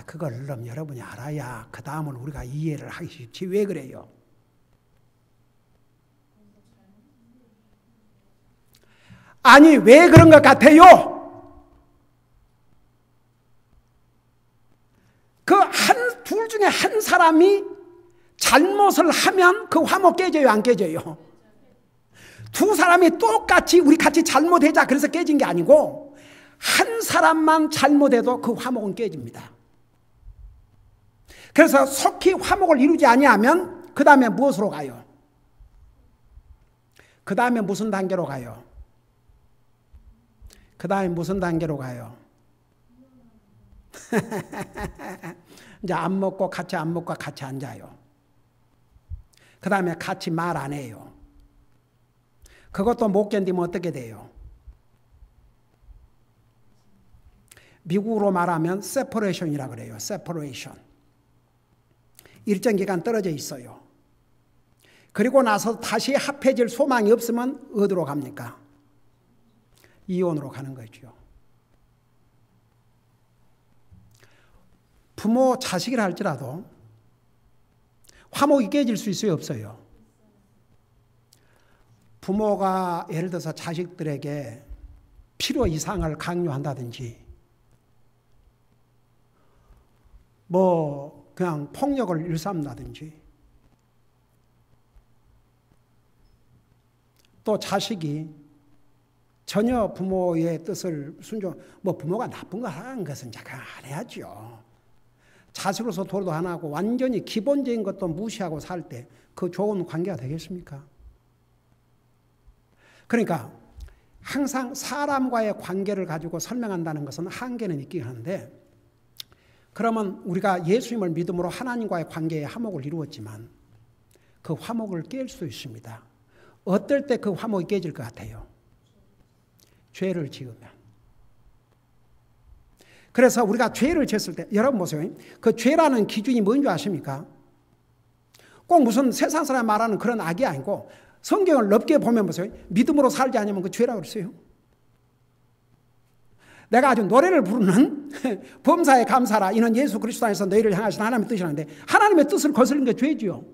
그걸 그럼 여러분이 알아야 그 다음은 우리가 이해를 하기 쉽지. 왜 그래요? 아니, 왜 그런 것 같아요? 그 둘 중에 한 사람이 잘못을 하면 그 화목 깨져요, 안 깨져요? 두 사람이 똑같이 우리 같이 잘못하자 그래서 깨진 게 아니고 한 사람만 잘못해도 그 화목은 깨집니다. 그래서 속히 화목을 이루지 아니하면 그 다음에 무엇으로 가요? 그 다음에 무슨 단계로 가요? 그 다음에 무슨 단계로 가요? 이제 안 먹고 같이 안 먹고 같이 앉아요. 그 다음에 같이 말 안 해요. 그것도 못 견디면 어떻게 돼요? 미국으로 말하면 세퍼레이션이라고 그래요. 세퍼레이션. 일정 기간 떨어져 있어요. 그리고 나서 다시 합해질 소망이 없으면 어디로 갑니까? 이혼으로 가는 거죠. 부모 자식이라 할지라도 화목이 깨질 수 있어요, 없어요? 부모가 예를 들어서 자식들에게 필요 이상을 강요한다든지 뭐 그냥 폭력을 일삼다든지 또 자식이 전혀 부모의 뜻을 순종, 뭐 부모가 나쁜 거 하는 것은 잠깐 안 해야죠. 자식으로서 도도 안 하고 완전히 기본적인 것도 무시하고 살 때 그 좋은 관계가 되겠습니까? 그러니까 항상 사람과의 관계를 가지고 설명한다는 것은 한계는 있긴 한데 그러면 우리가 예수님을 믿음으로 하나님과의 관계에 화목을 이루었지만 그 화목을 깰 수 있습니다. 어떨 때 그 화목이 깨질 것 같아요? 죄를 지으면. 그래서 우리가 죄를 지었을 때 여러분 보세요. 그 죄라는 기준이 뭔지 아십니까? 꼭 무슨 세상 사람 말하는 그런 악이 아니고 성경을 넓게 보면 보세요. 믿음으로 살지 않으면 그 죄라고 그랬어요. 내가 아주 노래를 부르는 범사에 감사라 이는 예수 그리스도 안에서 너희를 향하신 하나님의 뜻이라는데 하나님의 뜻을 거스르는 게 죄지요.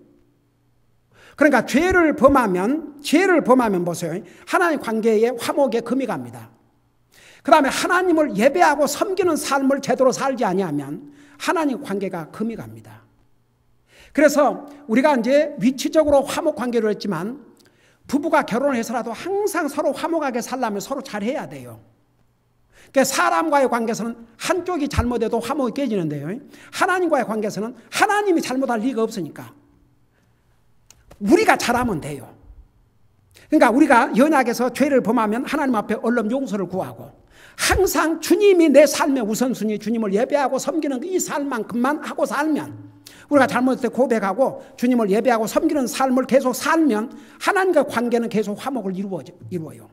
그러니까 죄를 범하면 보세요. 하나님 관계에 화목에 금이 갑니다. 그 다음에 하나님을 예배하고 섬기는 삶을 제대로 살지 아니하면 하나님 관계가 금이 갑니다. 그래서 우리가 이제 위치적으로 화목 관계로 했지만 부부가 결혼을 해서라도 항상 서로 화목하게 살려면 서로 잘해야 돼요. 그러니까 사람과의 관계에서는 한쪽이 잘못해도 화목이 깨지는데요. 하나님과의 관계에서는 하나님이 잘못할 리가 없으니까 우리가 잘하면 돼요. 그러니까 우리가 연약해서 죄를 범하면 하나님 앞에 얼른 용서를 구하고 항상 주님이 내 삶의 우선순위 주님을 예배하고 섬기는 이 삶만큼만 하고 살면 우리가 잘못할 때 고백하고 주님을 예배하고 섬기는 삶을 계속 살면 하나님과 관계는 계속 화목을 이루어요.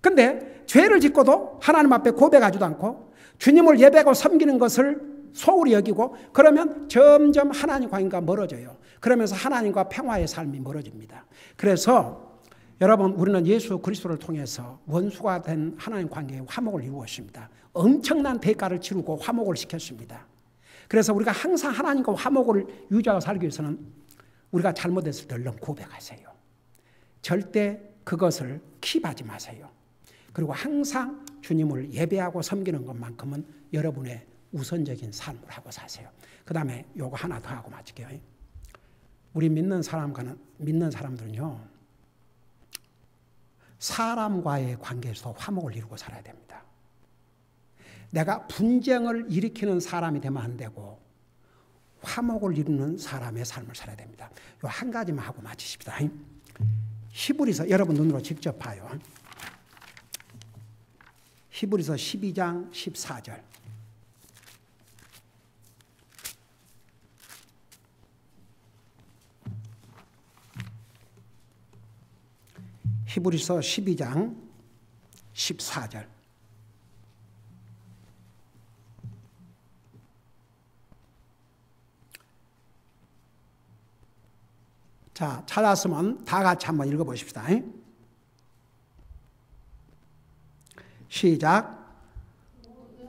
근데 죄를 짓고도 하나님 앞에 고백하지도 않고 주님을 예배하고 섬기는 것을 소홀히 여기고 그러면 점점 하나님 관계가 멀어져요. 그러면서 하나님과 평화의 삶이 멀어집니다. 그래서 여러분 우리는 예수 그리스도를 통해서 원수가 된 하나님 관계에 화목을 이루었습니다. 엄청난 대가를 치르고 화목을 시켰습니다. 그래서 우리가 항상 하나님과 화목을 유지하고 살기 위해서는 우리가 잘못했을 때 얼른 고백하세요. 절대 그것을 킵하지 마세요. 그리고 항상 주님을 예배하고 섬기는 것만큼은 여러분의 우선적인 삶을 하고 사세요. 그 다음에 요거 하나 더 하고 마칠게요. 우리 믿는 사람들은요, 사람과의 관계에서 화목을 이루고 살아야 됩니다. 내가 분쟁을 일으키는 사람이 되면 안 되고 화목을 이루는 사람의 삶을 살아야 됩니다. 요 한 가지만 하고 마치십시다. 히브리서 여러분 눈으로 직접 봐요. 히브리서 12장 14절. 히브리서 12장 14절. 자, 찾았으면 다 같이 한번 읽어보십시다. 시작.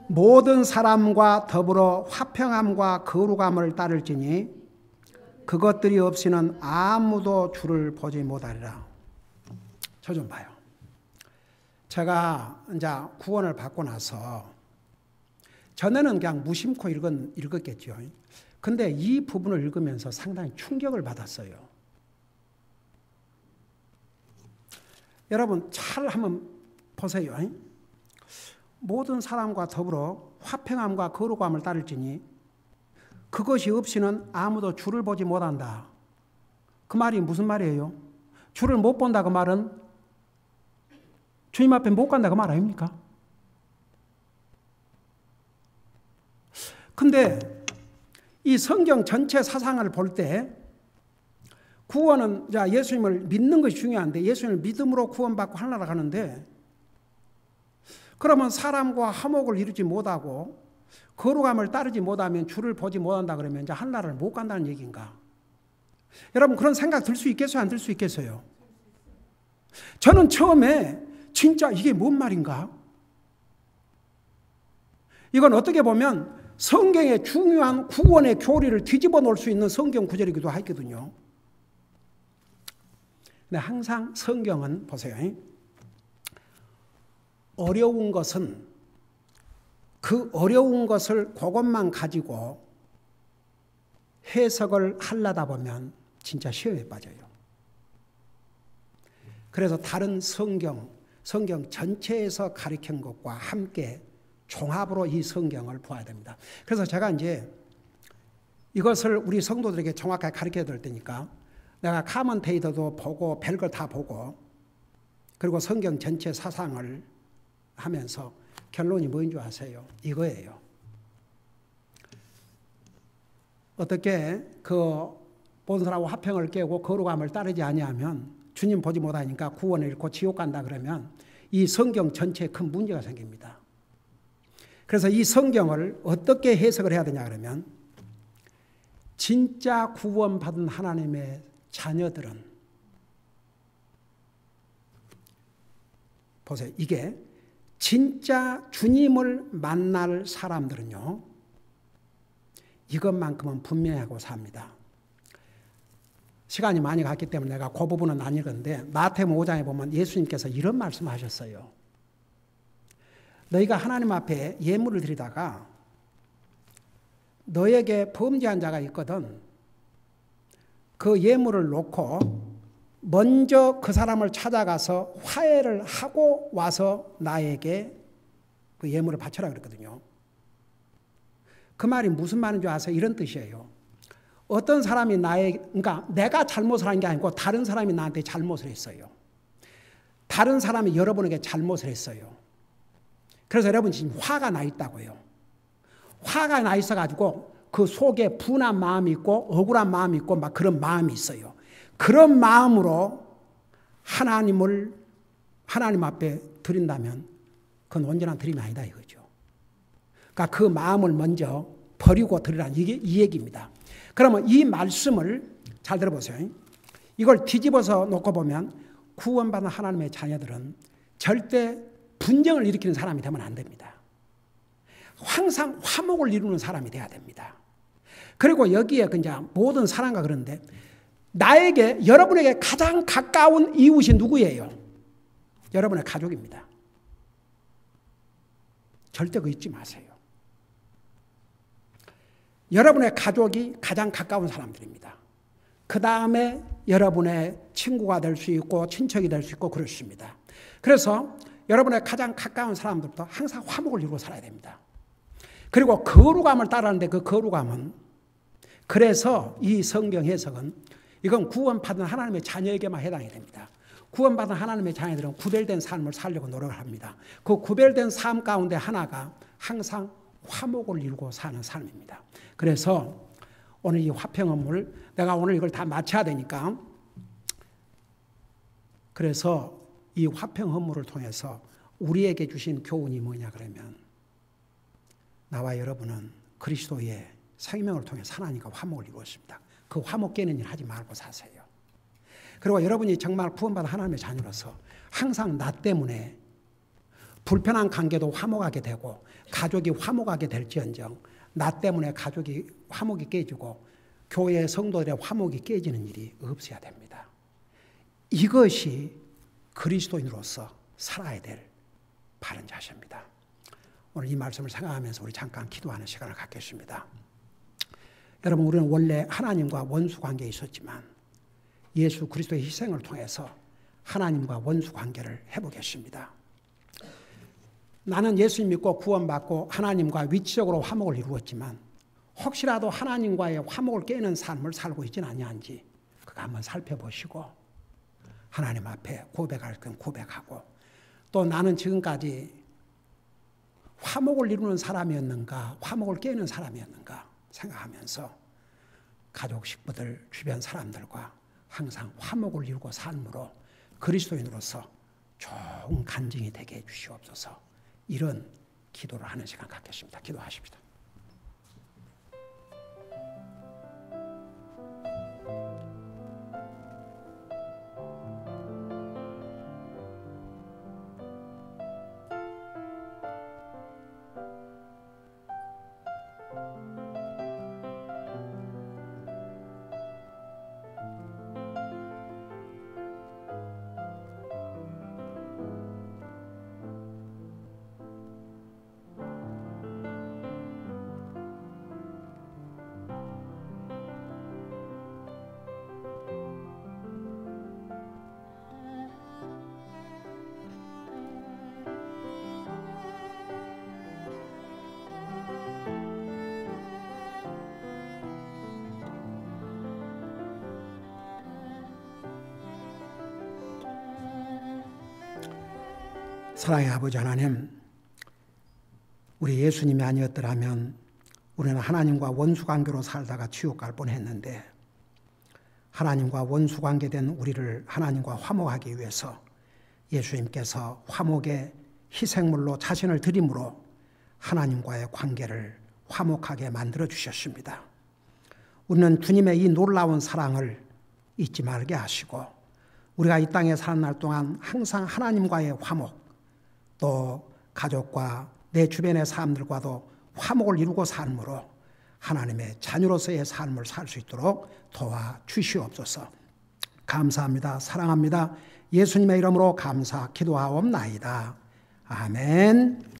모든 사람과 더불어 화평함과 거룩함을 따를지니 그것들이 없이는 아무도 주를 보지 못하리라. 저 좀 봐요. 제가 이제 구원을 받고 나서 전에는 그냥 무심코 읽었겠죠. 근데 이 부분을 읽으면서 상당히 충격을 받았어요. 여러분 잘 한번 보세요. 모든 사람과 더불어 화평함과 거룩함을 따를지니 그것이 없이는 아무도 주를 보지 못한다. 그 말이 무슨 말이에요? 주를 못 본다 그 말은 주님 앞에 못 간다 그 말 아닙니까? 근데 이 성경 전체 사상을 볼 때 구원은 예수님을 믿는 것이 중요한데 예수님을 믿음으로 구원받고 하늘나라 가는데 그러면 사람과 화목을 이루지 못하고 거룩함을 따르지 못하면 주를 보지 못한다 그러면 이제 하늘나라를 못 간다는 얘기인가? 여러분 그런 생각 들 수 있겠어요? 안 들 수 있겠어요? 저는 처음에 진짜 이게 뭔 말인가? 이건 어떻게 보면 성경의 중요한 구원의 교리를 뒤집어 놓을 수 있는 성경 구절이기도 하거든요. 근데 항상 성경은 보세요. 어려운 것은 그 어려운 것을 그것만 가지고 해석을 하려다 보면 진짜 시험에 빠져요. 그래서 다른 성경 전체에서 가르친 것과 함께 종합으로 이 성경을 보아야 됩니다. 그래서 제가 이제 이것을 우리 성도들에게 정확하게 가르쳐야 될 테니까 내가 카멘테이터도 보고 별걸 다 보고 그리고 성경 전체 사상을 하면서 결론이 뭐인 줄 아세요? 이거예요. 어떻게 그 모든 사람과 화평을 깨고 거룩함을 따르지 아니하면 주님 보지 못하니까 구원을 잃고 지옥 간다 그러면 이 성경 전체에 큰 문제가 생깁니다. 그래서 이 성경을 어떻게 해석을 해야 되냐 그러면 진짜 구원받은 하나님의 자녀들은 보세요. 이게 진짜 주님을 만날 사람들은요. 이것만큼은 분명하고 삽니다. 시간이 많이 갔기 때문에 내가 그 부분은 안 읽었는데 마태복음 5장에 보면 예수님께서 이런 말씀하셨어요. 너희가 하나님 앞에 예물을 드리다가 너에게 범죄한 자가 있거든 그 예물을 놓고 먼저 그 사람을 찾아가서 화해를 하고 와서 나에게 그 예물을 바쳐라 그랬거든요. 그 말이 무슨 말인 줄 아세요? 이런 뜻이에요. 어떤 사람이 그러니까 내가 잘못을 한 게 아니고 다른 사람이 나한테 잘못을 했어요. 다른 사람이 여러분에게 잘못을 했어요. 그래서 여러분 지금 화가 나 있다고요. 화가 나 있어가지고 그 속에 분한 마음이 있고 억울한 마음이 있고 막 그런 마음이 있어요. 그런 마음으로 하나님 앞에 드린다면 그건 온전한 드림이 아니다 이거죠. 그러니까 그 마음을 먼저 버리고 드리라는 이게 이 얘기입니다. 그러면 이 말씀을 잘 들어보세요. 이걸 뒤집어서 놓고 보면 구원받은 하나님의 자녀들은 절대 분쟁을 일으키는 사람이 되면 안 됩니다. 항상 화목을 이루는 사람이 돼야 됩니다. 그리고 여기에 그냥 모든 사람과 그런데 여러분에게 가장 가까운 이웃이 누구예요? 여러분의 가족입니다. 절대 그거 잊지 마세요. 여러분의 가족이 가장 가까운 사람들입니다. 그 다음에 여러분의 친구가 될 수 있고 친척이 될 수 있고 그렇습니다. 그래서 여러분의 가장 가까운 사람들부터 항상 화목을 이루고 살아야 됩니다. 그리고 거룩함을 따르는데 그 거룩함은 그래서 이 성경 해석은 이건 구원받은 하나님의 자녀에게만 해당이 됩니다. 구원받은 하나님의 자녀들은 구별된 삶을 살려고 노력을 합니다. 그 구별된 삶 가운데 하나가 항상 화목을 이루고 사는 삶입니다. 그래서 오늘 이 화평업무를 내가 오늘 이걸 다 마쳐야 되니까 그래서 이 화평 업무를 통해서 우리에게 주신 교훈이 뭐냐 그러면 나와 여러분은 그리스도의 생명을 통해 하나님과 화목을 이루었습니다. 그 화목 깨는 일 하지 말고 사세요. 그리고 여러분이 정말 구원받은 하나님의 자녀로서 항상 나 때문에 불편한 관계도 화목하게 되고 가족이 화목하게 될지언정 나 때문에 가족이 화목이 깨지고 교회 성도들의 화목이 깨지는 일이 없어야 됩니다. 이것이 그리스도인으로서 살아야 될 바른 자세입니다. 오늘 이 말씀을 생각하면서 우리 잠깐 기도하는 시간을 갖겠습니다. 여러분, 우리는 원래 하나님과 원수 관계에 있었지만 예수 그리스도의 희생을 통해서 하나님과 원수 관계를 회복했습니다. 나는 예수 믿고 구원받고 하나님과 위치적으로 화목을 이루었지만 혹시라도 하나님과의 화목을 깨는 삶을 살고 있지는 아니한지 그거 한번 살펴보시고 하나님 앞에 고백할 건 고백하고, 또 나는 지금까지 화목을 이루는 사람이었는가, 화목을 깨는 사람이었는가 생각하면서 가족, 식구들, 주변 사람들과 항상 화목을 이루고 삶으로 그리스도인으로서 좋은 간증이 되게 해주시옵소서. 이런 기도를 하는 시간 갖겠습니다. 기도하십시다. 사랑의 아버지 하나님, 우리 예수님이 아니었더라면 우리는 하나님과 원수관계로 살다가 지옥 갈 뻔했는데, 하나님과 원수관계된 우리를 하나님과 화목하기 위해서 예수님께서 화목의 희생물로 자신을 드림으로 하나님과의 관계를 화목하게 만들어 주셨습니다. 우리는 주님의 이 놀라운 사랑을 잊지 말게 하시고 우리가 이 땅에 사는 날 동안 항상 하나님과의 화목, 또 가족과 내 주변의 사람들과도 화목을 이루고 삶으로 하나님의 자녀로서의 삶을 살 수 있도록 도와주시옵소서. 감사합니다. 사랑합니다. 예수님의 이름으로 감사 기도하옵나이다. 아멘.